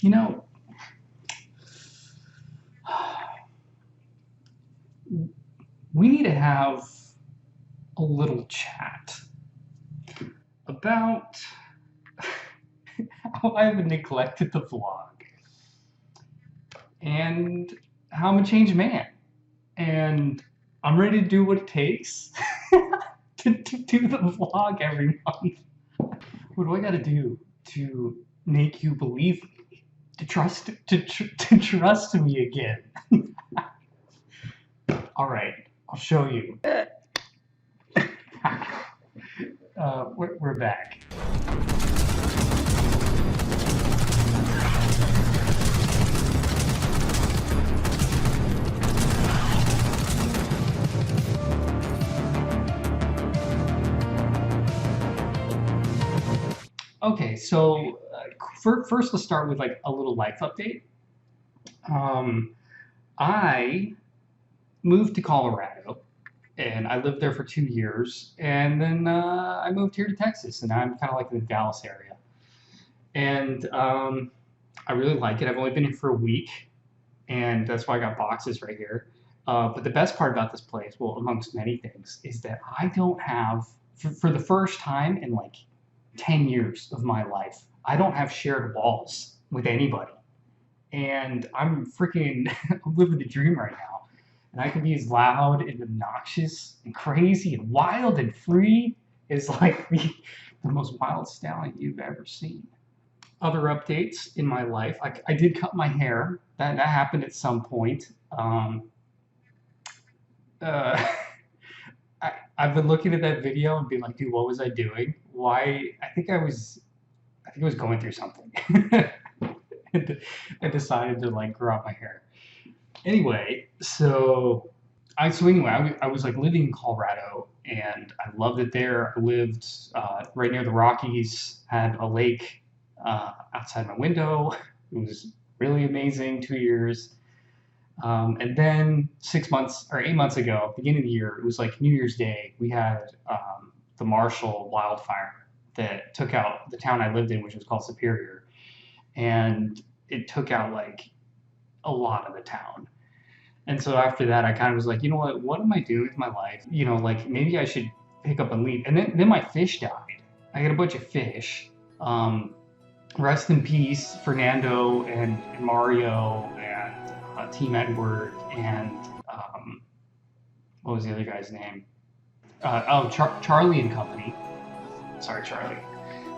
You know, we need to have a little chat about how I've neglected the vlog and how I'm a changed man. And I'm ready to do what it takes to do the vlog every month. What do I gotta do to make you believe me? To trust me again? All right, I'll show you. We're back. Okay, so first let's start with like a little life update. I moved to Colorado, and I lived there for 2 years, and then I moved here to Texas, and I'm kind of like in the Dallas area. And I really like it. I've only been here for a week, and that's why I got boxes right here. But the best part about this place, well, amongst many things, is that I don't have, for the first time in like 10 years of my life, I don't have shared walls with anybody. And I'm freaking living the dream right now. And I can be as loud and obnoxious and crazy and wild and free as like the most wild stallion you've ever seen. Other updates in my life, I did cut my hair. That happened at some point. I've been looking at that video and being like, dude, what was I doing? Why? I think I was going through something. I decided to like grow out my hair. Anyway, so I was like living in Colorado, and I loved it there. I lived right near the Rockies, had a lake outside my window. It was really amazing, 2 years. And then 8 months ago, beginning of the year, it was like New Year's Day, we had the Marshall wildfire that took out the town I lived in, which was called Superior. And it took out like a lot of the town. And so after that, I kind of was like, you know what am I doing with my life? You know, like maybe I should pick up and leave. And then my fish died. I got a bunch of fish. Rest in peace, Fernando and Mario and Team Edward and what was the other guy's name? Charlie and Company. Sorry, Charlie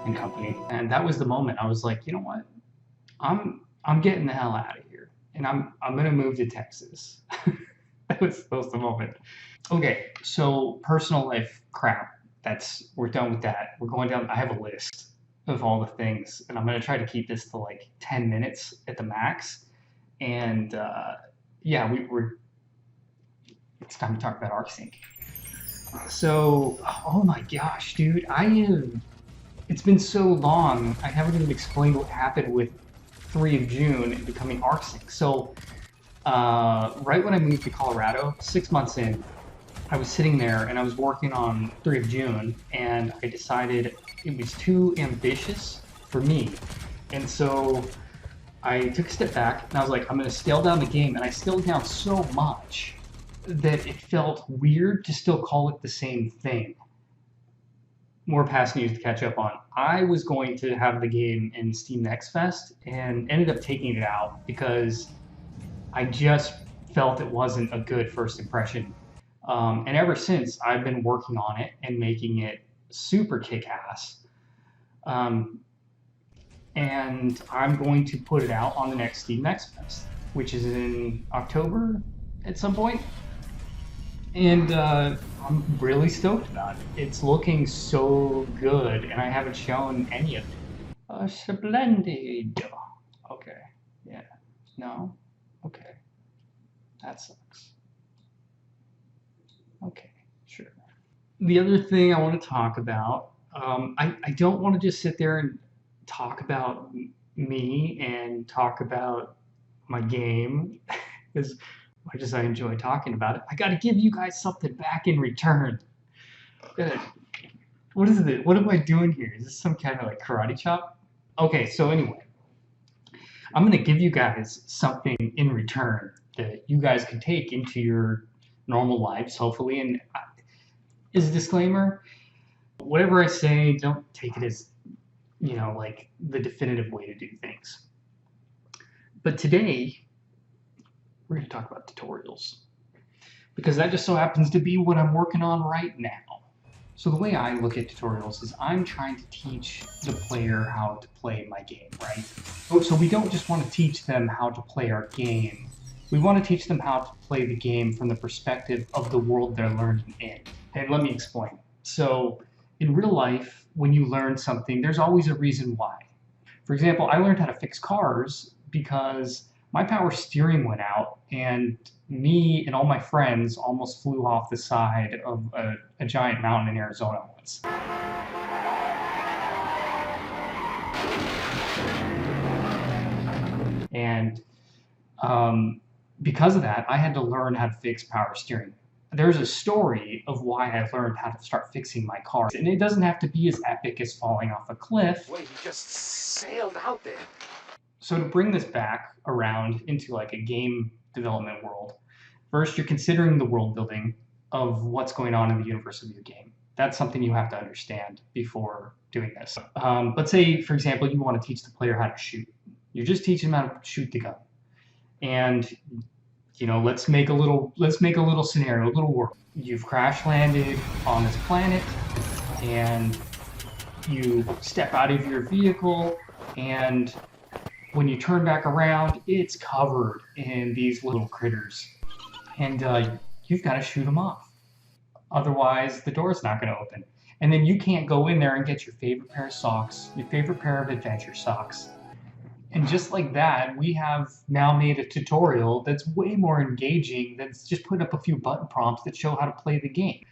and Company. And that was the moment. I was like, you know what? I'm getting the hell out of here, and I'm gonna move to Texas. that was the moment. Okay, so personal life crap. We're done with that. We're going down. I have a list of all the things, and I'm gonna try to keep this to like 10 minutes at the max. And yeah, it's time to talk about Arksync. So, oh my gosh, dude, it's been so long, I haven't even explained what happened with 3 of June and becoming Arksync. So, right when I moved to Colorado, 6 months in, I was sitting there and I was working on 3 of June, and I decided it was too ambitious for me. And so I took a step back and I was like, I'm going to scale down the game. And I scaled down so much that it felt weird to still call it the same thing. More past news to catch up on. I was going to have the game in Steam Next Fest and ended up taking it out because I just felt it wasn't a good first impression. And ever since, I've been working on it and making it super kick-ass. And I'm going to put it out on the next Steam Next Fest, which is in October at some point. And I'm really stoked about it. It's looking so good, and I haven't shown any of it. Splendid. Okay. Yeah. No? Okay. That sucks. Okay. Sure. The other thing I want to talk about, I don't want to just sit there and talk about me and talk about my game, because much as I enjoy talking about it, I got to give you guys something back in return. What is it? What am I doing here? Is this some kind of like karate chop? Okay, so anyway, I'm going to give you guys something in return that you guys can take into your normal lives, hopefully. And as a disclaimer, whatever I say, don't take it as, like the definitive way to do things. But today, we're going to talk about tutorials, because that just so happens to be what I'm working on right now. So the way I look at tutorials is I'm trying to teach the player how to play my game, right? So we don't just want to teach them how to play our game. We want to teach them how to play the game from the perspective of the world they're learning in. And let me explain. So in real life, when you learn something, there's always a reason why. For example, I learned how to fix cars because my power steering went out and me and all my friends almost flew off the side of a giant mountain in Arizona once. And because of that, I had to learn how to fix power steering. There's a story of why I learned how to start fixing my cars. And it doesn't have to be as epic as falling off a cliff. Wait, he just sailed out there. So to bring this back around into like a game development world, first you're considering the world building of what's going on in the universe of your game. That's something you have to understand before doing this. Let's say, for example, you want to teach the player how to shoot. You're just teaching them how to shoot the gun. And let's make a little scenario, a little world. You've crash landed on this planet, and you step out of your vehicle, and when you turn back around, it's covered in these little critters, and you've got to shoot them off. Otherwise, the door's not going to open. And then you can't go in there and get your favorite pair of socks, your favorite pair of adventure socks. And just like that, we have now made a tutorial that's way more engaging, that's just put up a few button prompts that show how to play the game.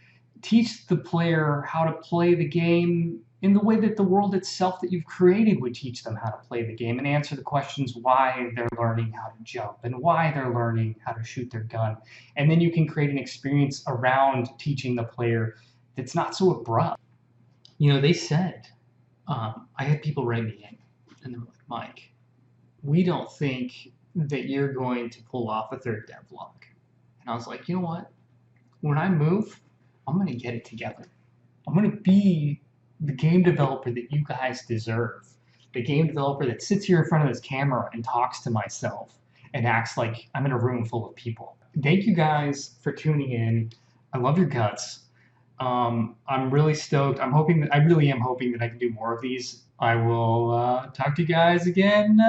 Teach the player how to play the game in the way that the world itself that you've created would teach them how to play the game, and answer the questions why they're learning how to jump and why they're learning how to shoot their gun. And then you can create an experience around teaching the player that's not so abrupt. They said, I had people write me in, and they were like, Mike, we don't think that you're going to pull off a third devlog. And I was like, you know what? When I move, I'm going to get it together. I'm going to be the game developer that you guys deserve. The game developer that sits here in front of this camera and talks to myself and acts like I'm in a room full of people. Thank you guys for tuning in. I love your guts. I'm really stoked. I really am hoping that I can do more of these. I will talk to you guys again